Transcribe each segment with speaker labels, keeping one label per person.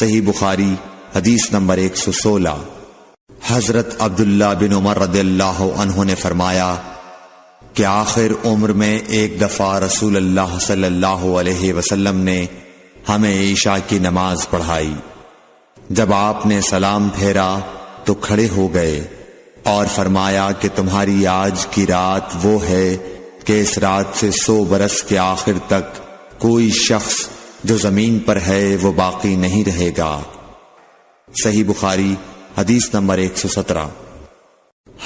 Speaker 1: صحیح بخاری حدیث نمبر 116۔ حضرت عبداللہ بن عمر رضی اللہ عنہ نے فرمایا کہ آخر عمر میں ایک دفعہ رسول اللہ صلی اللہ علیہ وسلم نے ہمیں عشاء کی نماز پڑھائی۔ جب آپ نے سلام پھیرا تو کھڑے ہو گئے اور فرمایا کہ تمہاری آج کی رات وہ ہے کہ اس رات سے 100 برس کے آخر تک کوئی شخص جو زمین پر ہے وہ باقی نہیں رہے گا۔ صحیح بخاری حدیث نمبر 117۔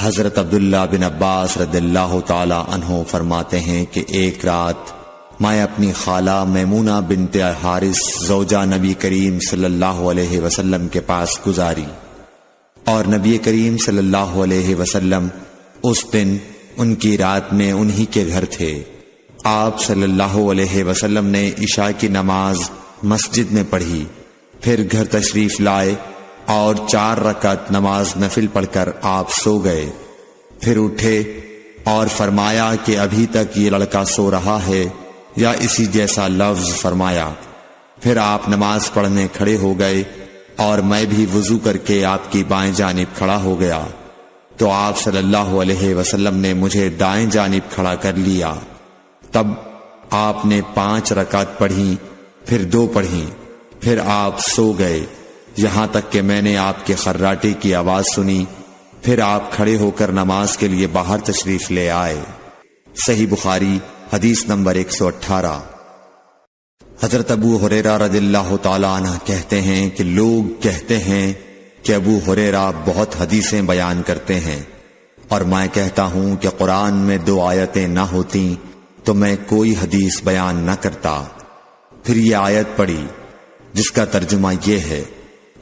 Speaker 1: حضرت عبداللہ بن عباس رضی اللہ تعالی عنہ فرماتے ہیں کہ ایک رات میں اپنی خالہ میمونہ بنت حارث زوجہ نبی کریم صلی اللہ علیہ وسلم کے پاس گزاری، اور نبی کریم صلی اللہ علیہ وسلم اس دن ان کی رات میں انہی کے گھر تھے۔ آپ صلی اللہ علیہ وسلم نے عشاء کی نماز مسجد میں پڑھی، پھر گھر تشریف لائے اور 4 رکعت نماز نفل پڑھ کر آپ سو گئے۔ پھر اٹھے اور فرمایا کہ ابھی تک یہ لڑکا سو رہا ہے یا اسی جیسا لفظ فرمایا۔ پھر آپ نماز پڑھنے کھڑے ہو گئے اور میں بھی وضو کر کے آپ کی بائیں جانب کھڑا ہو گیا، تو آپ صلی اللہ علیہ وسلم نے مجھے دائیں جانب کھڑا کر لیا۔ تب آپ نے 5 رکعت پڑھی، پھر 2 پڑھی، پھر آپ سو گئے، یہاں تک کہ میں نے آپ کے خراٹے کی آواز سنی۔ پھر آپ کھڑے ہو کر نماز کے لیے باہر تشریف لے آئے۔ صحیح بخاری حدیث نمبر 118۔ حضرت ابو ہریرہ رضی اللہ تعالی عنہ کہتے ہیں کہ لوگ کہتے ہیں کہ ابو ہریرہ بہت حدیثیں بیان کرتے ہیں، اور میں کہتا ہوں کہ قرآن میں 2 آیتیں نہ ہوتیں تو میں کوئی حدیث بیان نہ کرتا۔ پھر یہ آیت پڑھی جس کا ترجمہ یہ ہے،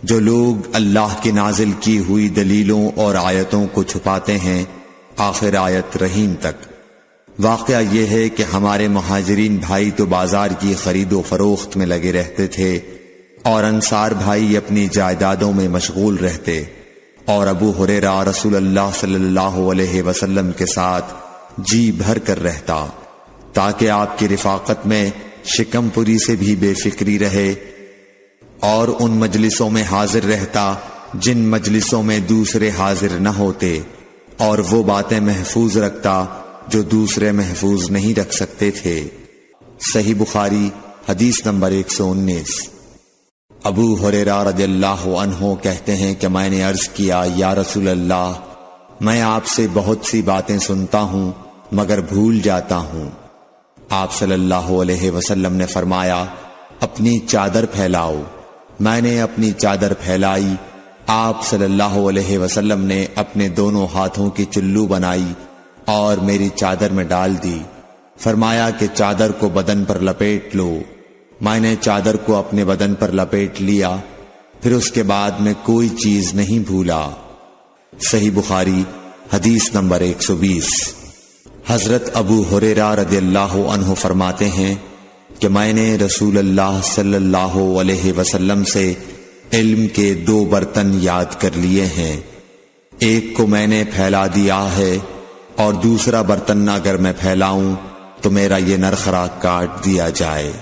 Speaker 1: جو لوگ اللہ کی نازل کی ہوئی دلیلوں اور آیتوں کو چھپاتے ہیں، آخر آیت رحیم تک۔ واقعہ یہ ہے کہ ہمارے مہاجرین بھائی تو بازار کی خرید و فروخت میں لگے رہتے تھے، اور انصار بھائی اپنی جائیدادوں میں مشغول رہتے، اور ابو ہریرہ رسول اللہ صلی اللہ علیہ وسلم کے ساتھ جی بھر کر رہتا، تاکہ آپ کی رفاقت میں شکم پوری سے بھی بے فکری رہے، اور ان مجلسوں میں حاضر رہتا جن مجلسوں میں دوسرے حاضر نہ ہوتے، اور وہ باتیں محفوظ رکھتا جو دوسرے محفوظ نہیں رکھ سکتے تھے۔ صحیح بخاری حدیث نمبر 119۔ ابو ہریرہ رضی اللہ عنہ کہتے ہیں کہ میں نے عرض کیا، یا رسول اللہ، میں آپ سے بہت سی باتیں سنتا ہوں مگر بھول جاتا ہوں۔ آپ صلی اللہ علیہ وسلم نے فرمایا، اپنی چادر پھیلاؤ۔ میں نے اپنی چادر پھیلائی، آپ صلی اللہ علیہ وسلم نے اپنے دونوں ہاتھوں کی چلو بنائی اور میری چادر میں ڈال دی، فرمایا کہ چادر کو بدن پر لپیٹ لو۔ میں نے چادر کو اپنے بدن پر لپیٹ لیا، پھر اس کے بعد میں کوئی چیز نہیں بھولا۔ صحیح بخاری حدیث نمبر 120۔ حضرت ابو ہریرہ رضی اللہ عنہ فرماتے ہیں کہ میں نے رسول اللہ صلی اللہ علیہ وسلم سے علم کے 2 برتن یاد کر لیے ہیں، ایک کو میں نے پھیلا دیا ہے، اور دوسرا برتن اگر میں پھیلاؤں تو میرا یہ نرخرا کاٹ دیا جائے۔